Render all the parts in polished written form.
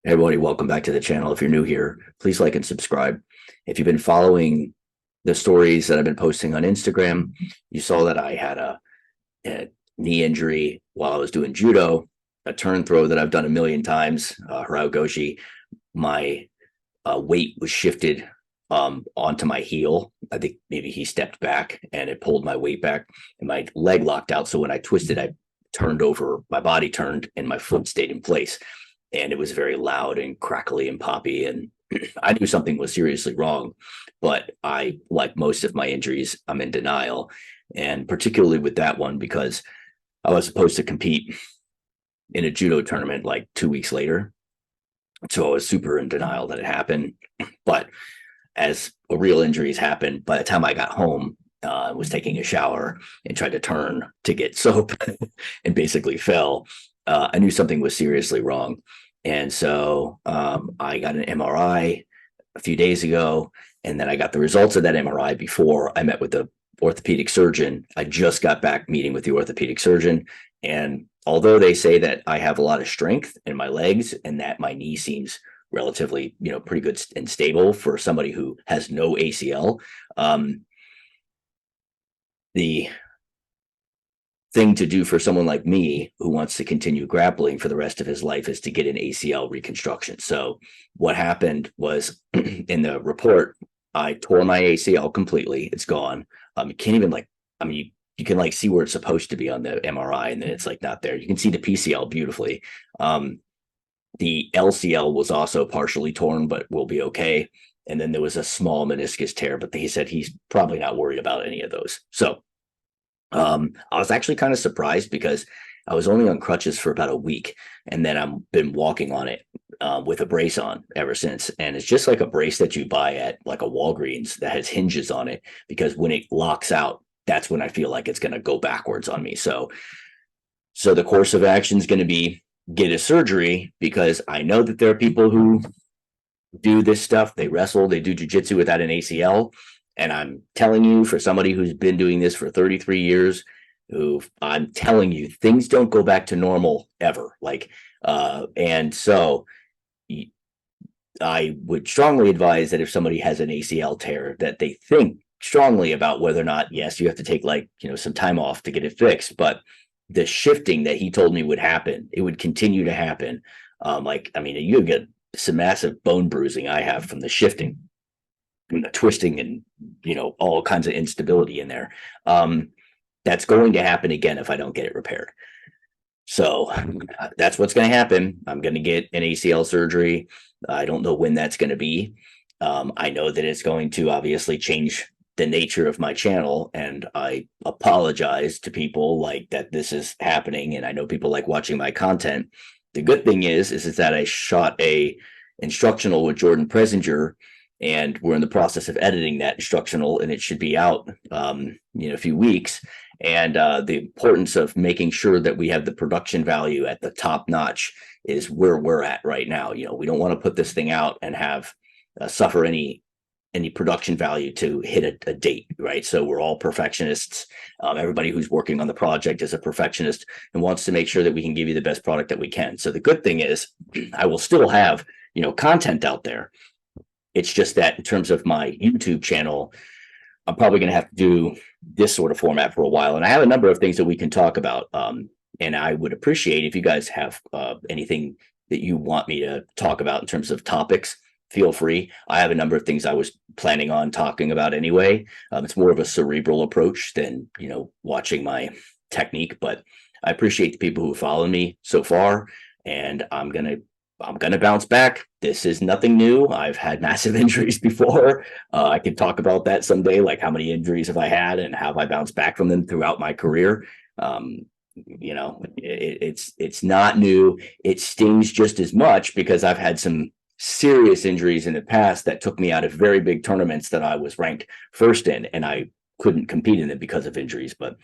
Hey everybody, welcome back to the channel. If you're new here, please like and subscribe. If you've been following the stories that I've been posting on Instagram, you saw that I had a knee injury while I was doing judo, a turn throw that I've done a million times, Goshi. My weight was shifted onto my heel. I think maybe he stepped back and it pulled my weight back and my leg locked out. So when I twisted, I turned over, my body turned and my foot stayed in place. And it was very loud and crackly and poppy. And I knew something was seriously wrong, but I, like most of my injuries, I'm in denial. And particularly with that one, because I was supposed to compete in a judo tournament like 2 weeks later. So I was super in denial that it happened. But as real injuries happened, by the time I got home, I was taking a shower and tried to turn to get soap and basically fell. I knew something was seriously wrong. And so I got an MRI a few days ago, and then I got the results of that MRI before I met with the orthopedic surgeon. I just got back meeting with the orthopedic surgeon. And although they say that I have a lot of strength in my legs and that my knee seems relatively, pretty good and stable for somebody who has no ACL, the thing to do for someone like me who wants to continue grappling for the rest of his life is to get an ACL reconstruction. So what happened was in the report, I tore my ACL completely. It's gone. You can't even you can see where it's supposed to be on the MRI, and then it's not there. You can see the PCL beautifully. The LCL was also partially torn, but will be okay. And then there was a small meniscus tear, but he said he's probably not worried about any of those. So I was actually kind of surprised because I was only on crutches for about a week, and then I've been walking on it with a brace on ever since. And it's just like a brace that you buy at like a Walgreens that has hinges on it, because when it locks out, that's when I feel like it's going to go backwards on me. So the course of action is going to be get a surgery, because I know that there are people who do this stuff. They wrestle, they do jujitsu without an ACL. And I'm telling you, for somebody who's been doing this for 33 years, I'm telling you, things don't go back to normal ever. And so I would strongly advise that if somebody has an ACL tear, that they think strongly about whether or not, yes, you have to take some time off to get it fixed. But the shifting that he told me would happen, it would continue to happen. You get some massive bone bruising I have from the shifting, the twisting, and all kinds of instability in there. That's going to happen again if I don't get it repaired. So that's what's going to happen. I'm going to get an ACL surgery. I don't know when that's going to be. I know that it's going to obviously change the nature of my channel, and I apologize to people that this is happening, and I know people like watching my content. The good thing is that I shot a instructional with Jordan Presinger, and we're in the process of editing that instructional, and it should be out a few weeks. And the importance of making sure that we have the production value at the top notch is where we're at right now. We don't want to put this thing out and have suffer any production value to hit a date, right? So we're all perfectionists. Everybody who's working on the project is a perfectionist and wants to make sure that we can give you the best product that we can. So the good thing is I will still have content out there. It's just that in terms of my YouTube channel, I'm probably going to have to do this sort of format for a while. And I have a number of things that we can talk about. And I would appreciate if you guys have anything that you want me to talk about in terms of topics. Feel free. I have a number of things I was planning on talking about anyway. It's more of a cerebral approach than, watching my technique. But I appreciate the people who follow me so far. And I'm going to bounce back. This is nothing new. I've had massive injuries before. I could talk about that someday, like how many injuries have I had and how have I bounced back from them throughout my career. It's not new. It stings just as much because I've had some serious injuries in the past that took me out of very big tournaments that I was ranked first in, and I couldn't compete in them because of injuries. But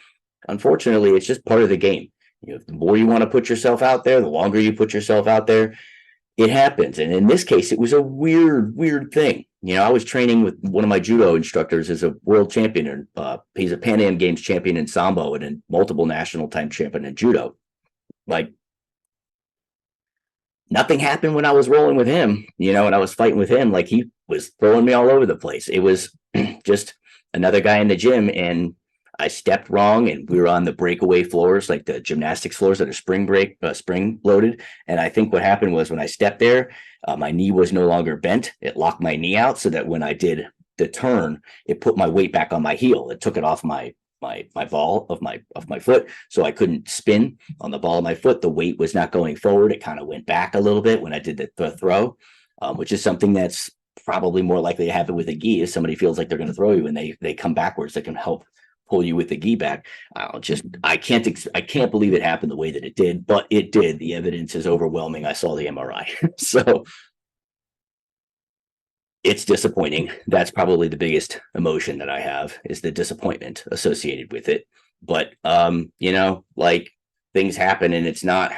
unfortunately, it's just part of the game. The more you want to put yourself out there, the longer you put yourself out there, it happens. And in this case, it was a weird thing. I was training with one of my judo instructors as a world champion. He's a Pan Am Games champion in Sambo and a multiple national time champion in judo. nothing happened when I was rolling with him, and I was fighting with him. Like, he was throwing me all over the place. It was just another guy in the gym, and I stepped wrong, and we were on the breakaway floors, like the gymnastics floors that are spring loaded. And I think what happened was when I stepped there, my knee was no longer bent. It locked my knee out so that when I did the turn, it put my weight back on my heel. It took it off my ball of my foot, so I couldn't spin on the ball of my foot. The weight was not going forward. It kind of went back a little bit when I did the throw, which is something that's probably more likely to happen with a gi. If somebody feels like they're going to throw you and they come backwards, that can help pull you with the gi back. I can't believe it happened the way that it did, but it did. The evidence is overwhelming. I saw the MRI. So it's disappointing. That's probably the biggest emotion that I have, is the disappointment associated with it. But like, things happen, and it's not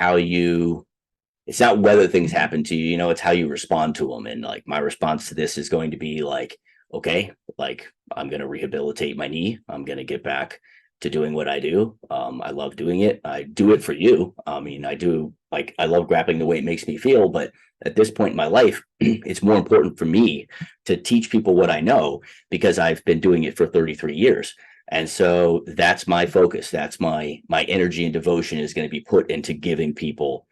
whether things happen to you, it's how you respond to them. And like, my response to this is going to be like, okay, like, I'm going to rehabilitate my knee. I'm going to get back to doing what I do. I love doing it. I do it for you. I mean, I love grappling the way it makes me feel, but at this point in my life, it's more important for me to teach people what I know, because I've been doing it for 33 years. And so that's my focus. That's my energy and devotion is going to be put into giving people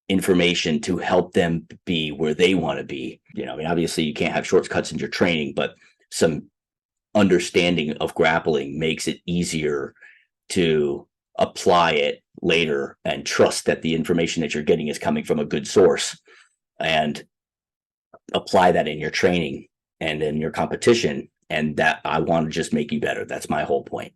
information to help them be where they want to be. I mean, obviously you can't have shortcuts in your training, but some understanding of grappling makes it easier to apply it later and trust that the information that you're getting is coming from a good source, and apply that in your training and in your competition. And that, I want to just make you better. That's my whole point.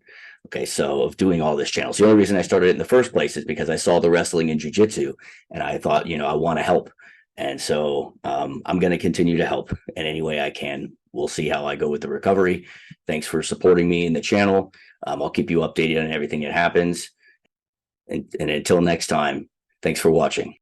Okay, so of doing all this channels, the only reason I started it in the first place is because I saw the wrestling and jiu-jitsu, and I thought, I want to help. And so I'm going to continue to help in any way I can. We'll see how I go with the recovery. Thanks for supporting me in the channel. I'll keep you updated on everything that happens. And until next time, thanks for watching.